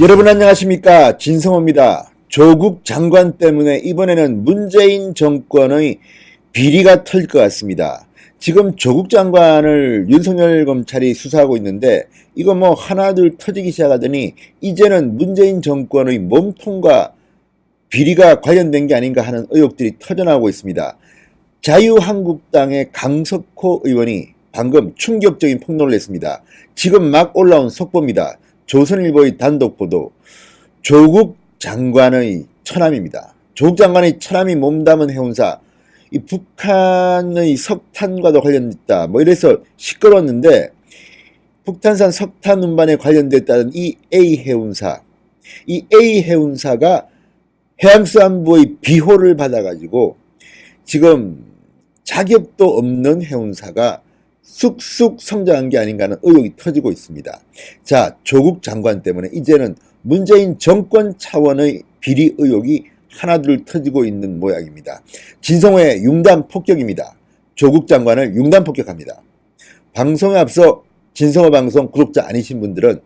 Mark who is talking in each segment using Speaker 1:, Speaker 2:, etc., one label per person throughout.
Speaker 1: 여러분 안녕하십니까, 진성호입니다. 조국 장관 때문에 이번에는 문재인 정권의 비리가 털릴 것 같습니다. 지금 조국 장관을 윤석열 검찰이 수사하고 있는데 이거 뭐 하나둘 터지기 시작하더니 이제는 문재인 정권의 몸통과 비리가 관련된 게 아닌가 하는 의혹들이 터져나오고 있습니다. 자유한국당의 강석호 의원이 방금 충격적인 폭로를 했습니다. 지금 막 올라온 속보입니다. 조선일보의 단독 보도. 조국 장관의 처남입니다. 조국 장관의 처남이 몸담은 해운사, 이 북한의 석탄과도 관련됐다 뭐 이래서 시끄러웠는데, 북한산 석탄 운반에 관련됐다는 이 A 해운사, 이 A 해운사가 해양수산부의 비호를 받아가지고 지금 자격도 없는 해운사가 쑥쑥 성장한 게 아닌가 하는 의혹이 터지고 있습니다. 자, 조국 장관 때문에 이제는 문재인 정권 차원의 비리 의혹이 하나둘 터지고 있는 모양입니다. 진성호의 융단 폭격입니다. 조국 장관을 융단 폭격합니다. 방송에 앞서 진성호 방송 구독자 아니신 분들은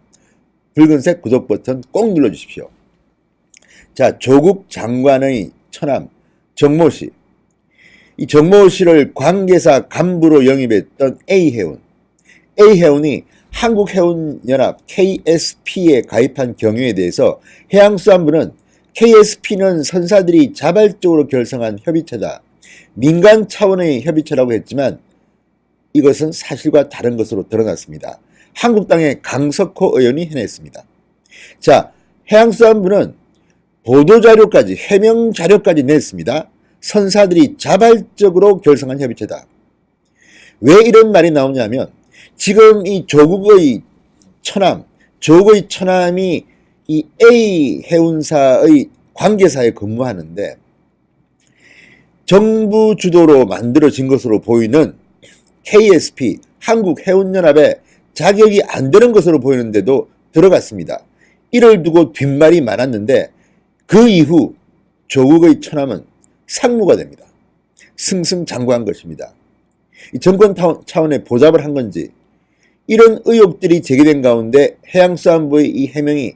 Speaker 1: 붉은색 구독 버튼 꼭 눌러주십시오. 자, 조국 장관의 처남 정모씨, 이 정모씨를 관계사 간부로 영입했던 A해운, A해운이 한국해운연합 KSP에 가입한 경위에 대해서 해양수산부는 KSP는 선사들이 자발적으로 결성한 협의체다, 민간 차원의 협의체라고 했지만 이것은 사실과 다른 것으로 드러났습니다. 한국당의 강석호 의원이 해냈습니다. 자, 해양수산부는 보도자료까지, 해명자료까지 냈습니다. 선사들이 자발적으로 결성한 협의체다. 왜 이런 말이 나오냐면, 지금 이 조국의 처남, 조국의 처남이 이 A 해운사의 관계사에 근무하는데 정부 주도로 만들어진 것으로 보이는 KSP, 한국해운연합에 자격이 안 되는 것으로 보이는데도 들어갔습니다. 이를 두고 뒷말이 많았는데 그 이후 조국의 처남은 상무가 됩니다. 승승장구한 것입니다. 이 정권 차원의 보잡을 한 건지, 이런 의혹들이 제기된 가운데 해양수산부의 이 해명이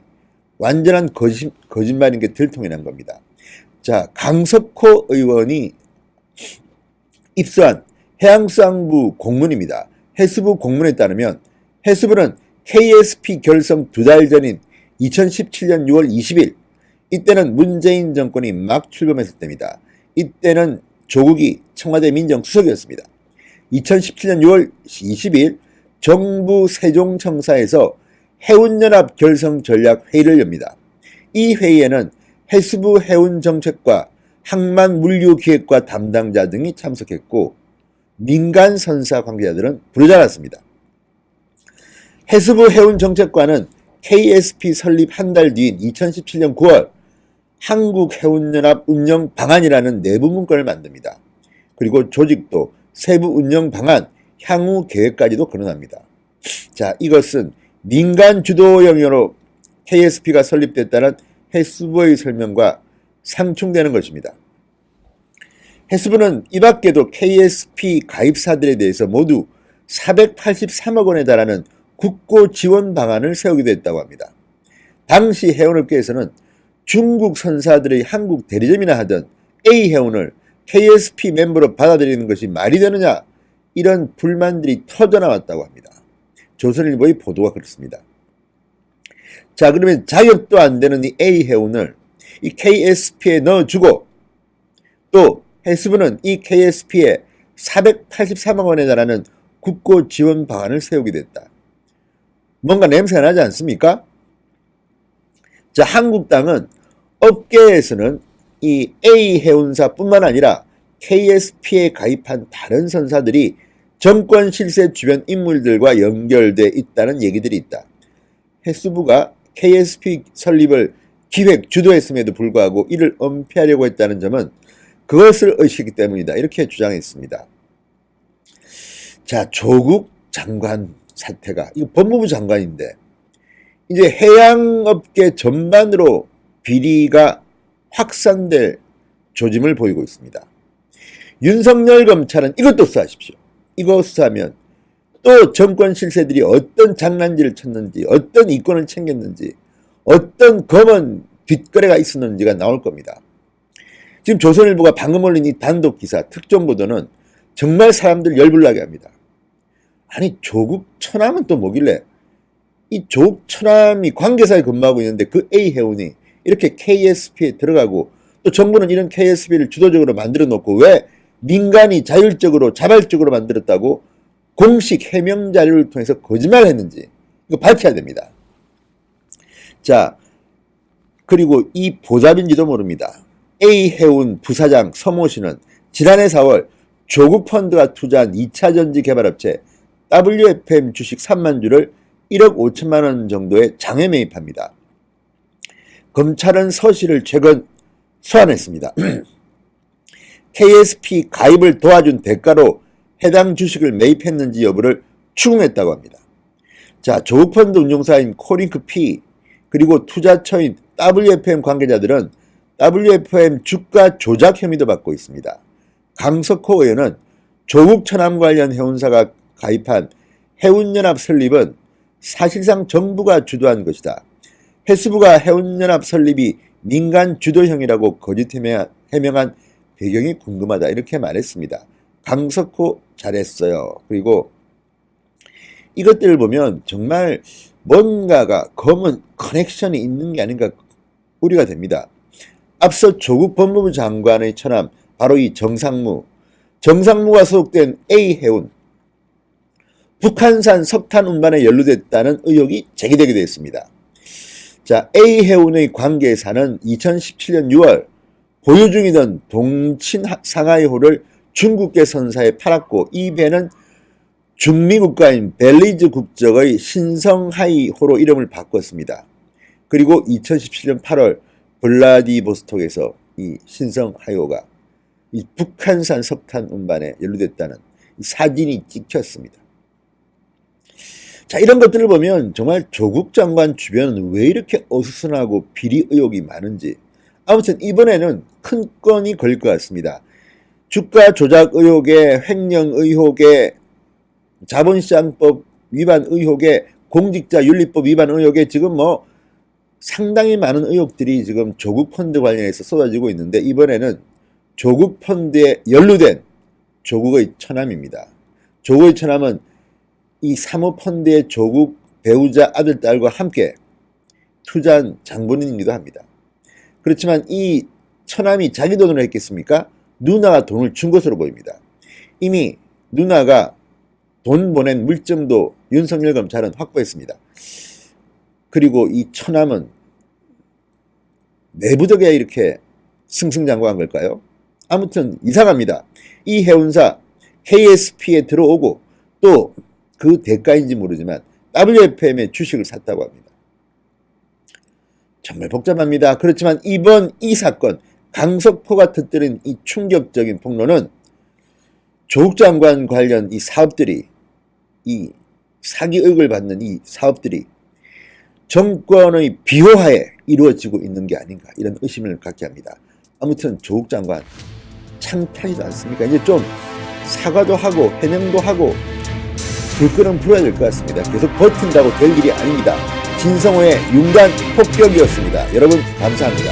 Speaker 1: 완전한 거짓말인 게 들통이 난 겁니다. 자, 강석호 의원이 입수한 해양수산부 공문입니다. 해수부 공문에 따르면 해수부는 KSP 결성 2달 전인 2017년 6월 20일, 이때는 문재인 정권이 막 출범했을 때입니다. 이때는 조국이 청와대 민정수석이었습니다. 2017년 6월 20일 정부 세종청사에서 해운연합 결성 전략 회의를 엽니다. 이 회의에는 해수부 해운정책과 항만물류기획과 담당자 등이 참석했고 민간 선사 관계자들은 부르지 않았습니다. 해수부 해운정책과는 KSP 설립 한 달 뒤인 2017년 9월 한국해운연합 운영 방안이라는 내부 문건을 만듭니다. 그리고 조직도, 세부 운영 방안, 향후 계획까지도 거론합니다. 자, 이것은 민간 주도 영역으로 KSP가 설립됐다는 해수부의 설명과 상충되는 것입니다. 해수부는 이 밖에도 KSP 가입사들에 대해서 모두 483억 원에 달하는 국고 지원 방안을 세우기도 했다고 합니다. 당시 해운업계에서는 중국 선사들의 한국 대리점이나 하던 A해운을 KSP 멤버로 받아들이는 것이 말이 되느냐, 이런 불만들이 터져나왔다고 합니다. 조선일보의 보도가 그렇습니다. 자, 그러면 자격도 안 되는 이 A해운을 이 KSP에 넣어주고 또 해수부는 이 KSP에 483억 원에 달하는 국고 지원 방안을 세우게 됐다. 뭔가 냄새가 나지 않습니까? 자, 한국당은 업계에서는 이 A해운사뿐만 아니라 KSP에 가입한 다른 선사들이 정권 실세 주변 인물들과 연결돼 있다는 얘기들이 있다. 해수부가 KSP 설립을 기획 주도했음에도 불구하고 이를 은폐하려고 했다는 점은 그것을 의식했기 때문이다, 이렇게 주장했습니다. 자, 조국 장관 사태가, 이거 법무부 장관인데 이제 해양업계 전반으로 비리가 확산될 조짐을 보이고 있습니다. 윤석열 검찰은 이것도 수사하십시오. 이거 수사하면 또 정권 실세들이 어떤 장난질을 쳤는지, 어떤 이권을 챙겼는지 어떤 검은 뒷거래가 있었는지가 나올 겁니다. 지금 조선일보가 방금 올린 이 단독 기사, 특종 보도는 정말 사람들 열불나게 합니다. 아니, 조국 처남은 또 뭐길래? 이 조국 처남이 관계사에 근무하고 있는데 그 A 회원이 이렇게 KSP에 들어가고, 또 정부는 이런 KSP를 주도적으로 만들어 놓고 왜 민간이 자율적으로 자발적으로 만들었다고 공식 해명 자료를 통해서 거짓말을 했는지 이거 밝혀야 됩니다. 자, 그리고 이 보잡인지도 모릅니다. A 해운 부사장 서모 씨는 지난해 4월 조국 펀드가 투자한 2차 전지 개발업체 WFM 주식 3만 주를 1억 5천만 원 정도의 장외 매입합니다. 검찰은 서 씨를 최근 소환했습니다. KSP 가입을 도와준 대가로 해당 주식을 매입했는지 여부를 추궁했다고 합니다. 자, 조국 펀드 운용사인 코링크-P 그리고 투자처인 WFM 관계자들은 WFM 주가 조작 혐의도 받고 있습니다. 강석호 의원은 조국 처남 관련 해운사가 가입한 해운연합 설립은 사실상 정부가 주도한 것이다. 해수부가 해운연합 설립이 민간 주도형이라고 거짓 해명한 배경이 궁금하다. 이렇게 말했습니다. 강석호 잘했어요. 그리고 이것들을 보면 정말 뭔가가 검은 커넥션이 있는 게 아닌가 우려가 됩니다. 앞서 조국 법무부 장관의 처남 바로 이 정상무가 소속된 A 해운 북한산 석탄 운반에 연루됐다는 의혹이 제기되기도 했습니다. 자, A 해운의 관계사는 2017년 6월 보유 중이던 동친 상하이호를 중국계 선사에 팔았고 이 배는 중미 국가인 벨리즈 국적의 신성하이호로 이름을 바꿨습니다. 그리고 2017년 8월 블라디보스톡에서 이 신성하이호가 이 북한산 석탄 운반에 연루됐다는 사진이 찍혔습니다. 자, 이런 것들을 보면 정말 조국 장관 주변은 왜 이렇게 어수선하고 비리 의혹이 많은지, 아무튼 이번에는 큰 건이 걸릴 것 같습니다. 주가 조작 의혹에 횡령 의혹에 자본시장법 위반 의혹에 공직자윤리법 위반 의혹에 지금 뭐 상당히 많은 의혹들이 지금 조국 펀드 관련해서 쏟아지고 있는데, 이번에는 조국 펀드에 연루된 조국의 처남입니다. 조국의 처남은 이 사모펀드의 조국 배우자 아들 딸과 함께 투자한 장본인이기도 합니다. 그렇지만 이 처남이 자기 돈으로 했겠습니까? 누나가 돈을 준 것으로 보입니다. 이미 누나가 돈 보낸 물증도 윤석열 검찰은 확보했습니다. 그리고 이 처남은 내부적이야 이렇게 승승장구한 걸까요? 아무튼 이상합니다. 이 해운사 KSP에 들어오고 또 그 대가인지 모르지만 WFM의 주식을 샀다고 합니다. 정말 복잡합니다. 그렇지만 이번 이 사건, 강석호가 터뜨린 이 충격적인 폭로는 조국 장관 관련 이 사업들이, 이 사기 의혹을 받는 이 사업들이 정권의 비호하에 이루어지고 있는 게 아닌가, 이런 의심을 갖게 합니다. 아무튼 조국 장관 참 편하지 않습니까? 이제 좀 사과도 하고 해명도 하고 불끈은 불어야 될 것 같습니다. 계속 버틴다고 될 일이 아닙니다. 진성호의 윤관 폭격이었습니다. 여러분 감사합니다.